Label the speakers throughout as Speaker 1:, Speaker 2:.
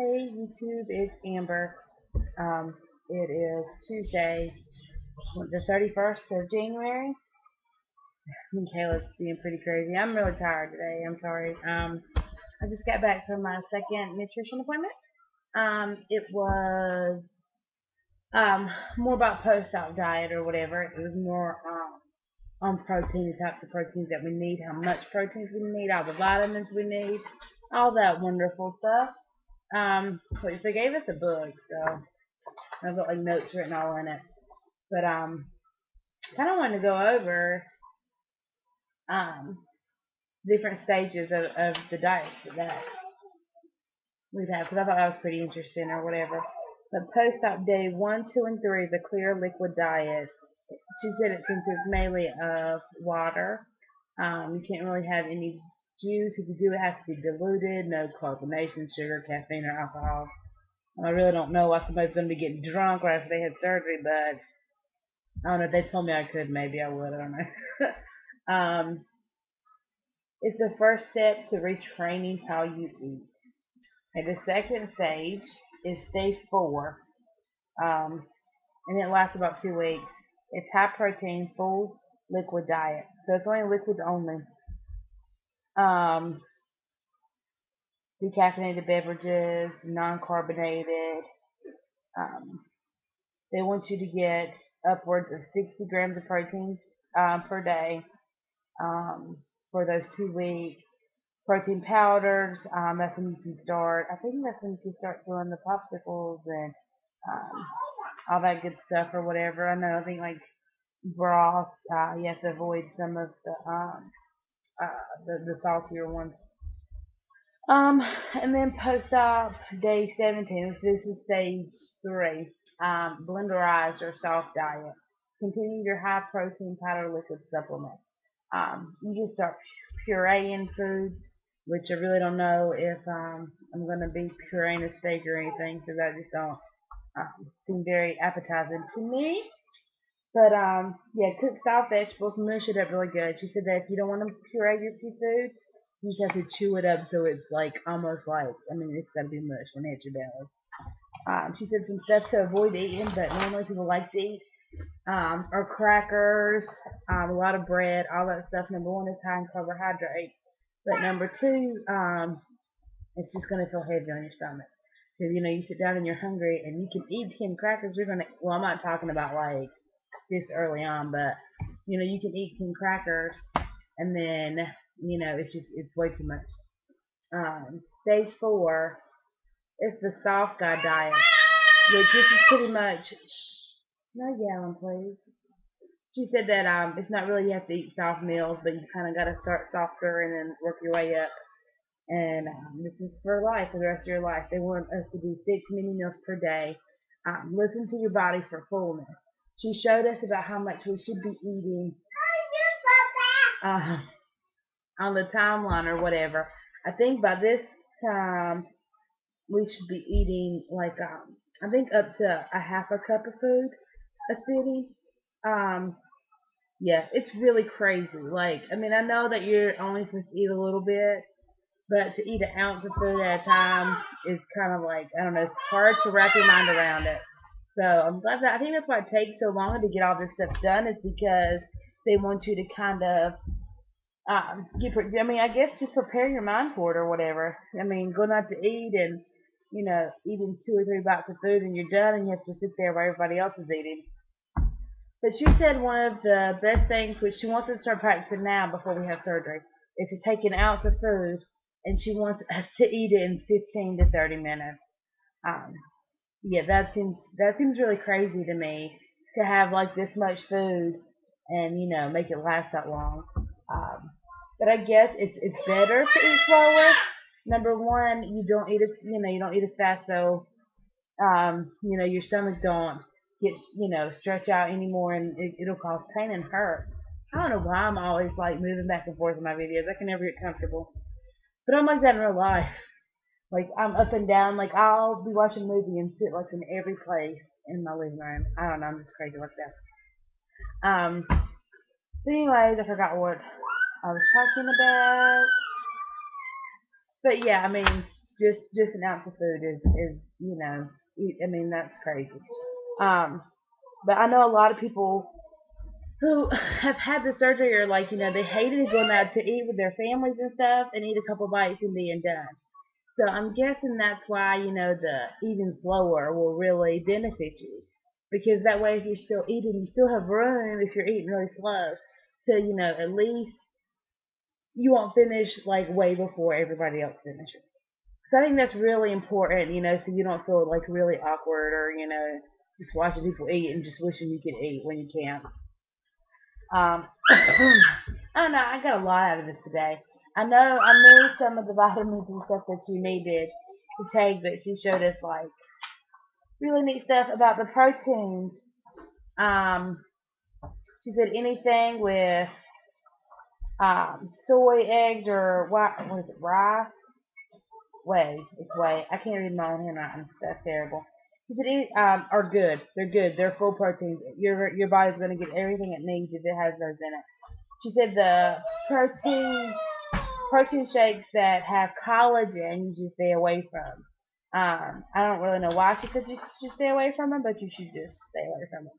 Speaker 1: Hey YouTube, it's Amber. It is Tuesday, the 31st of January. And Caleb's being pretty crazy. I'm really tired today. I'm sorry. I just got back from my second nutrition appointment. It was more about post-op diet or whatever. It was more on protein, the types of proteins that we need, how much proteins we need, all the vitamins we need, all that wonderful stuff. So they gave us a book, so I've got like notes written all in it. But kind of wanted to go over um different stages of the diet that we'd have because I thought that was pretty interesting or whatever. But post-op day 1, 2, and 3 is a clear liquid diet. She said it consists mainly of water. You can't really have any juice. If you do, it has to be diluted. No carbonation, sugar, caffeine, or alcohol. I really don't know why somebody's going to be getting drunk right after they had surgery, but I don't know. If they told me I could, maybe I would. I don't know. It's the first step to retraining how you eat. And the second stage is stage 4, and it lasts about 2 weeks. It's high protein, full liquid diet. So it's only liquids only. Um, Decaffeinated beverages, non-carbonated. Um, they want you to get upwards of 60 grams of protein per day um, for those 2 weeks. Protein powders, that's when you can start. I think that's when you can start doing the popsicles and um, all that good stuff or whatever. I know. I think like broth, you have to avoid some of the saltier ones. Um, and then post-op day 17, so this is stage 3, blenderized or soft diet. Continue your high protein powder liquid supplement. You can start pureeing foods, which I really don't know if I'm going to be pureeing a steak or anything because I just don't seem very appetizing to me. But yeah, cook soft vegetables, mush it up really good. She said that if you don't want to puree your food, you just have to chew it up so it's like almost like it's gotta be mush and hit your belly. She said some stuff to avoid eating, but normally people like to eat are crackers, a lot of bread, all that stuff. Number one is high in carbohydrates, but number two, it's just gonna feel heavy on your stomach. Because you sit down and you're hungry and you can eat 10 crackers. You're gonna. Well, I'm not talking about like this early on, but you can eat 10 crackers and then it's way too much. Stage 4 is the soft guy diet, which this is pretty much. No yelling, please. She said that it's not really you have to eat soft meals, but you kind of got to start softer and then work your way up. And this is for life, for the rest of your life. They want us to do 6 mini meals per day. Listen to your body for fullness. She showed us about how much we should be eating uh, on the timeline or whatever. I think by this time we should be eating like I think up to a half a cup of food a sitting. Um, yeah, it's really crazy. Like, I know that you're only supposed to eat a little bit, but to eat an ounce of food at a time is kind of like, I don't know, it's hard to wrap your mind around it. So I'm glad that I think that's why it takes so long to get all this stuff done is because they want you to kind of I guess just prepare your mind for it or whatever. Going out to eat and eating 2 or 3 bites of food and you're done and you have to sit there while everybody else is eating. But she said one of the best things, which she wants us to start practicing now before we have surgery, is to take an ounce of food and she wants us to eat it in 15 to 30 minutes. Um, yeah, that seems really crazy to me to have like this much food and make it last that long. Um, but I guess it's better to eat slower. Number one, you don't eat it you don't eat as fast, so your stomach don't get stretch out anymore, and it'll cause pain and hurt. I don't know why I'm always like moving back and forth in my videos. I can never get comfortable, but I'm like that in real life. Like I'm up and down. Like I'll be watching a movie and sit like in every place in my living room. I don't know. I'm just crazy like that. But anyways, I forgot what I was talking about. But yeah, Just an ounce of food is I mean that's crazy. Um, but I know a lot of people who have had the surgery are like, they hated going out to eat with their families and stuff and eat a couple bites and being done. So I'm guessing that's why, the eating slower will really benefit you. Because that way, if you're still eating, you still have room if you're eating really slow to, at least you won't finish like way before everybody else finishes. So I think that's really important, so you don't feel like really awkward or, just watching people eat and just wishing you could eat when you can't. I don't know. I got a lot out of this today. I knew some of the vitamins and stuff that you needed to take, but she showed us like really neat stuff about the proteins. Um, she said anything with soy, eggs, or what is it, rye? Whey. It's whey. I can't read my own handwriting. That's terrible. She said are good. They're good. They're full proteins. Your body's going to get everything it needs if it has those in it. She said the protein shakes that have collagen you should stay away from. I don't really know why she said you should stay away from them, but you should just stay away from them.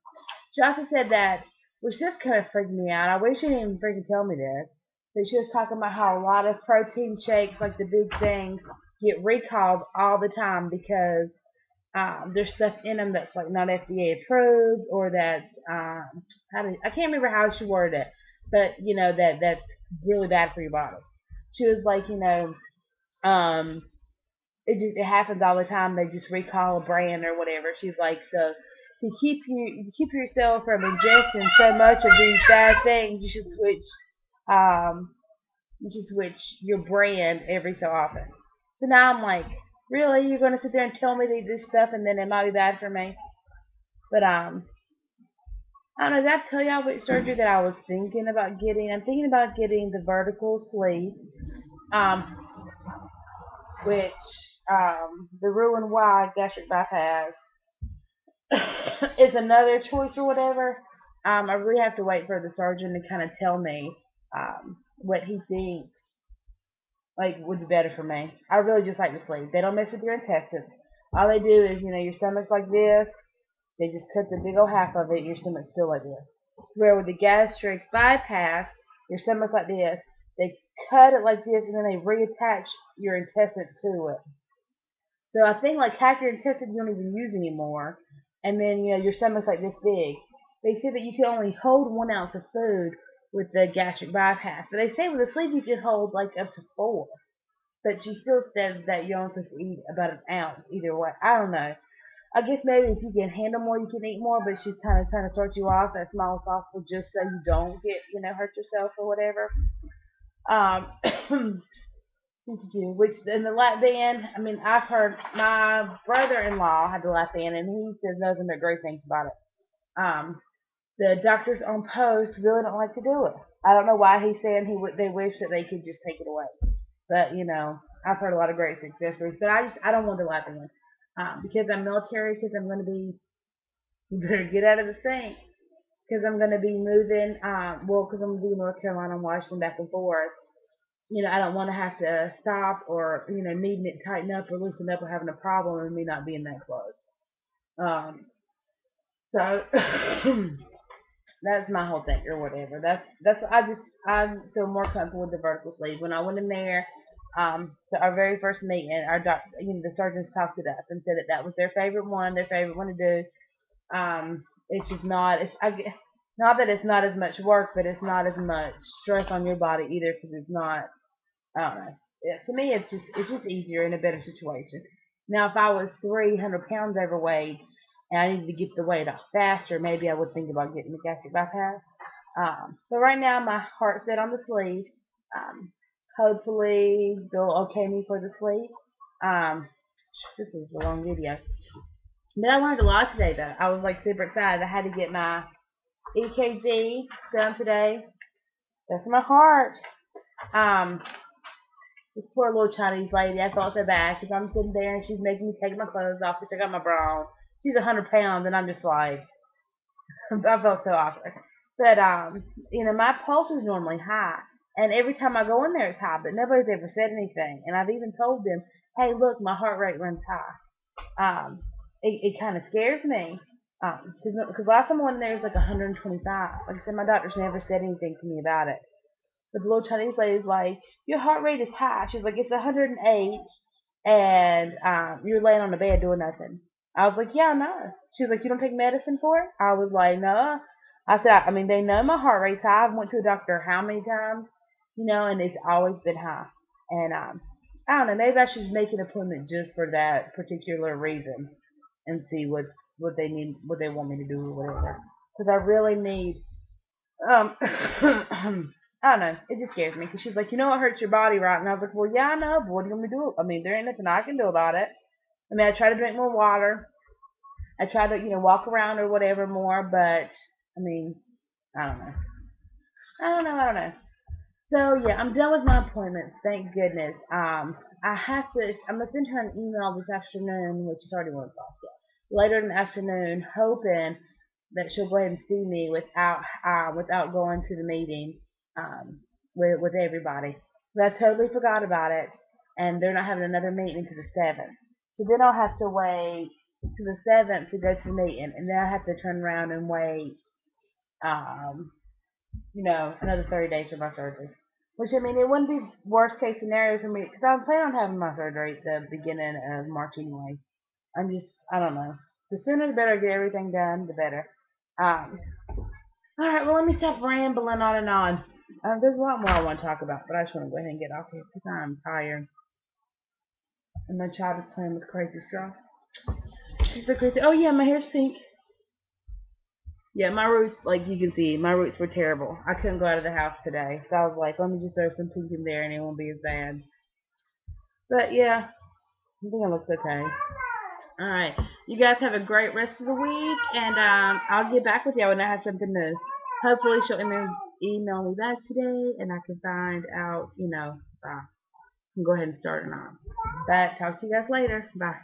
Speaker 1: She also said that, which this kind of freaked me out. I wish she didn't even freaking tell me this. But she was talking about how a lot of protein shakes, like the big things, get recalled all the time because there's stuff in them that's like not FDA approved or that I can't remember how she worded it, but that's really bad for your body. She was like, um, it happens all the time. They just recall a brand or whatever. She's like, so to keep yourself from ingesting so much of these bad things, um you should switch your brand every so often. So now I'm like, really, you're gonna sit there and tell me to eat this stuff and then it might be bad for me? But I don't know. Did I tell y'all which surgery that I was thinking about getting? I'm thinking about getting the vertical sleeve, um, which the Roux-en-Y gastric bypass is another choice or whatever. I really have to wait for the surgeon to kind of tell me what he thinks like would be better for me. I really just like the sleeve. They don't mess with your intestines. All they do is, your stomach's like this. They just cut the big old half of it. Your stomach's still like this. Where with the gastric bypass, your stomach's like this. They cut it like this, and then they reattach your intestine to it. So I think like half your intestine you don't even use anymore, and then your stomach's like this big. They say that you can only hold 1 ounce of food with the gastric bypass, but they say with the sleeve you can hold like up to 4. But she still says that you're only supposed to eat about an ounce either way. I don't know. I guess maybe if you can handle more, you can eat more, but she's kind of trying to start you off as small as possible just so you don't get, hurt yourself or whatever. Um, which in the lap band, I mean, I've heard my brother-in-law had the lap band, and he says nothing but great things about it. The doctors on post really don't like to do it. I don't know why he's saying they wish that they could just take it away. But I've heard a lot of great success stories. But I don't want the lap band because I'm military. Because I'm going to be, you better get out of the sink. Because I'm going to be moving. Because I'm going to be in North Carolina and Washington back and forth. I don't want to have to stop or needing it tighten up or loosen up or having a problem and me not being that close. So that's my whole thing or whatever. That's what I feel more comfortable with the vertical sleeve. When I went in there, to our very first meeting, our doc, the surgeons talked it up and said that was their favorite one to do. It's just not. Not that it's not as much work, but it's not as much stress on your body either because it's not. I don't know. To me, it's just easier in a better situation. Now, if I was 300 pounds overweight and I needed to get the weight off faster, maybe I would think about getting the gastric bypass. But right now, my heart's set on the sleeve. Um, Hopefully, they'll okay me for the sleeve. Um, this is a long video. But I learned a lot today, though. I was like super excited. I had to get my EKG done today. That's my heart. Um, this poor little Chinese lady, I felt so bad because I'm sitting there and she's making me take my clothes off to check out my bra on. She's 100 pounds and I'm just like, I felt so awkward. But, my pulse is normally high. And every time I go in there, it's high. But nobody's ever said anything. And I've even told them hey, look, my heart rate runs high. It kind of scares me. Because last time I went there was like 125. Like I said, my doctor's never said anything to me about it. But the little Chinese lady's like, your heart rate is high. She's like, it's 108, and you're laying on the bed doing nothing. I was like, yeah, no. She's like, you don't take medicine for it? I was like, no. I said, I mean, they know my heart rate's high. I've went to a doctor how many times, and it's always been high. And I don't know, maybe I should make an appointment just for that particular reason and see what they need, what they want me to do, or whatever. Because I really need I don't know. It just scares me because she's like, you know, it hurts your body, right? And I was like, well, yeah, I know, but what do you want me to do? I mean, there ain't nothing I can do about it. I mean, I try to drink more water. I try to, walk around or whatever more, but I mean, I don't know. I don't know. So yeah, I'm done with my appointments. Thank goodness. I have to. I'm gonna send her an email this afternoon, which is already 1 o'clock. Yeah. Later in the afternoon, hoping that she'll go ahead and see me without going to the meeting um, with everybody. But I totally forgot about it, and they're not having another meeting until the 7th. So then I'll have to wait to the 7th to go to the meeting, and then I have to turn around and wait um, another 30 days for my surgery. Which, I mean, it wouldn't be worst case scenario for me because I'm planning on having my surgery at the beginning of March anyway. I don't know. The sooner the better I get everything done, the better. Um, Alright, well, let me stop rambling on and on. There's a lot more I want to talk about, but I just want to go ahead and get off here because I'm tired. And my child is playing with crazy straw. She's so crazy. Oh, yeah, my hair's pink. Yeah, my roots, like you can see, my roots were terrible. I couldn't go out of the house today, so I was like, let me just throw some pink in there and it won't be as bad. But yeah, I think it looks okay. Alright, you guys have a great rest of the week, and I'll get back with y'all when I have something new. Hopefully she'll email me back today, and I can find out, if I can go ahead and start or not. But talk to you guys later. Bye.